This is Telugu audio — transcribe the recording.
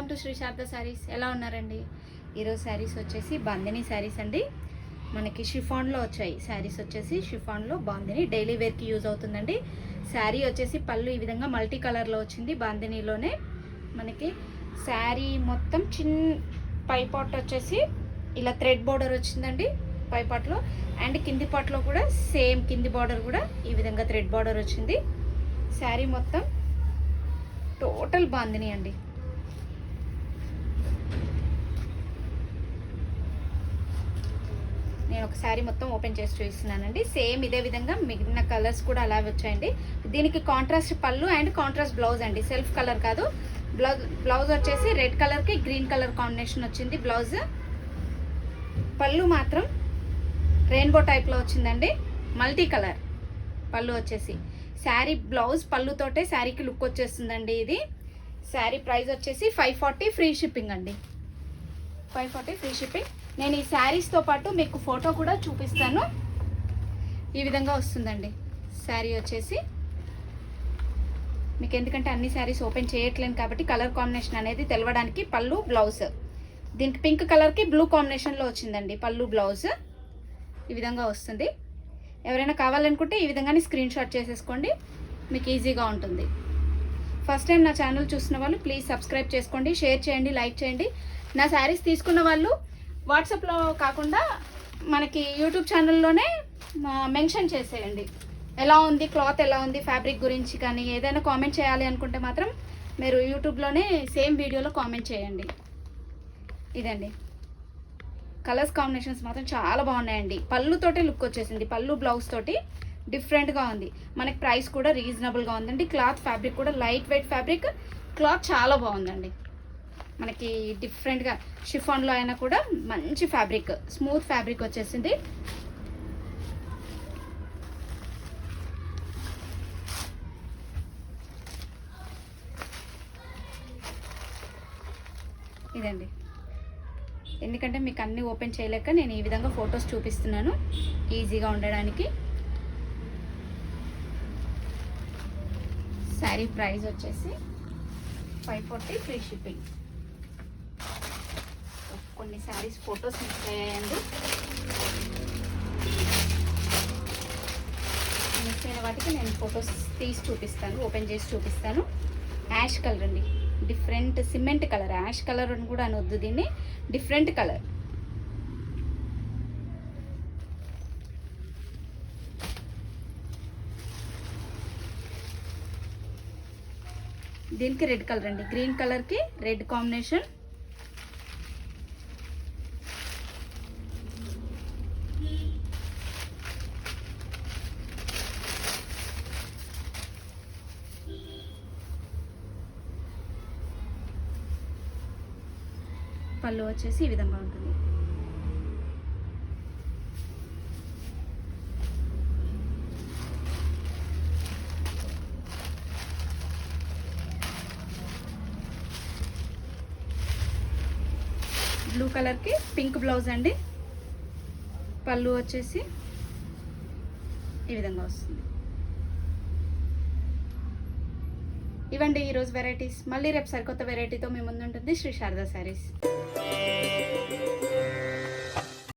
టు శ్రీ శారద శారీస్. ఎలా ఉన్నారండి? ఈరోజు శారీస్ వచ్చేసి బాందిని శారీస్ అండి. మనకి షిఫాన్లో వచ్చాయి. శారీస్ వచ్చేసి షిఫాన్లో బాందిని డైలీ వేర్కి యూజ్ అవుతుందండి. శారీ వచ్చేసి పళ్ళు ఈ విధంగా మల్టీ కలర్లో వచ్చింది. బాందినిలోనే మనకి శారీ మొత్తం పై పాట్ వచ్చేసి ఇలా థ్రెడ్ బోర్డర్ వచ్చిందండి పై పాట్లో. అండ్ కింది పాట్లో కూడా సేమ్ కింది బార్డర్ కూడా ఈ విధంగా థ్రెడ్ బార్డర్ వచ్చింది. శారీ మొత్తం టోటల్ బాందిని అండి. నేను ఒక శారీ మొత్తం ఓపెన్ చేసి చూపిస్తున్నానండి. సేమ్ ఇదే విధంగా మిగిలిన కలర్స్ కూడా అలాగే వచ్చాయండి. దీనికి కాంట్రాస్ట్ పళ్ళు అండ్ కాంట్రాస్ట్ బ్లౌజ్ అండి. సెల్ఫ్ కలర్ కాదు. బ్లౌజ్ వచ్చేసి రెడ్ కలర్కి గ్రీన్ కలర్ కాంబినేషన్ వచ్చింది బ్లౌజ్. పళ్ళు మాత్రం రెయిన్బో టైప్లో వచ్చిందండి. మల్టీ కలర్ పళ్ళు వచ్చేసి. శారీ బ్లౌజ్ పళ్ళుతోటే శారీకి లుక్ వచ్చేస్తుందండి. ఇది శారీ ప్రైస్ వచ్చేసి 540 ఫ్రీ షిప్పింగ్ అండి. 540 ఫ్రీ షిప్పింగ్. నేను ఈ శారీస్తో పాటు మీకు ఫోటో కూడా చూపిస్తాను. ఈ విధంగా వస్తుందండి శారీ వచ్చేసి. మీకు ఎందుకంటే అన్ని శారీస్ ఓపెన్ చేయట్లేను కాబట్టి కలర్ కాంబినేషన్ అనేది తెలవడానికి పళ్ళు బ్లౌజ్. దీనికి పింక్ కలర్కి బ్లూ కాంబినేషన్లో వచ్చిందండి పళ్ళు బ్లౌజ్. ఈ విధంగా వస్తుంది. ఎవరైనా కావాలనుకుంటే ఈ విధంగానే స్క్రీన్ షాట్ చేసేసుకోండి, మీకు ఈజీగా ఉంటుంది. ఫస్ట్ టైం నా ఛానల్ చూస్తున్న వాళ్ళు ప్లీజ్ సబ్స్క్రైబ్ చేసుకోండి, షేర్ చేయండి, లైక్ చేయండి. నా శారీస్ తీసుకున్న వాళ్ళు వాట్సాప్లో కాకుండా మనకి యూట్యూబ్ ఛానల్లోనే మెన్షన్ చేసేయండి. ఎలా ఉంది క్లాత్, ఎలా ఉంది ఫ్యాబ్రిక్ గురించి కానీ ఏదైనా కామెంట్ చేయాలి అనుకుంటే మాత్రం మీరు యూట్యూబ్లోనే సేమ్ వీడియోలో కామెంట్ చేయండి. ఇదండి కలర్స్ కాంబినేషన్స్ మాత్రం చాలా బాగున్నాయండి. పళ్ళుతోటే లుక్ వచ్చేసింది. పళ్ళు బ్లౌజ్ తోటి డిఫరెంట్గా ఉంది. మనకి ప్రైస్ కూడా రీజనబుల్గా ఉందండి. క్లాత్ ఫ్యాబ్రిక్ కూడా లైట్ వెయిట్ ఫ్యాబ్రిక్. క్లాత్ చాలా బాగుందండి. మనకి డిఫరెంట్గా షిఫాన్లో అయినా కూడా మంచి ఫ్యాబ్రిక్, స్మూత్ ఫ్యాబ్రిక్ వచ్చేసింది. ఇదండి. ఎందుకంటే మీకు అన్నీ ఓపెన్ చేయలేక నేను ఈ విధంగా ఫొటోస్ చూపిస్తున్నాను ఈజీగా ఉండడానికి. శారీ ప్రైస్ వచ్చేసి 540 ఫ్రీ షిప్పింగ్. కొన్ని శారీస్ ఫొటోస్ మిస్ అయ్యాయండి. మిస్ అయిన వాటికి నేను ఫొటోస్ తీసి చూపిస్తాను, ఓపెన్ చేసి చూపిస్తాను. యాష్ కలర్ అండి. Different cement colour. Ash colour అని కూడా అనొద్దు దీన్ని, డిఫరెంట్ కలర్. దీనికి రెడ్ కలర్ అండి. గ్రీన్ కలర్కి రెడ్ కాంబినేషన్. పళ్ళు వచ్చేసి ఈ విధంగా ఉంటుంది. బ్లూ కలర్కి పింక్ బ్లౌజ్ అండి. పళ్ళు వచ్చేసి ఈ విధంగా వస్తుంది. ఇవండి ఈరోజు వెరైటీస్. మళ్ళీ రేపు సరికొత్త వెరైటీతో మీ ముందు ఉంటుంది శ్రీ శారద శారీస్.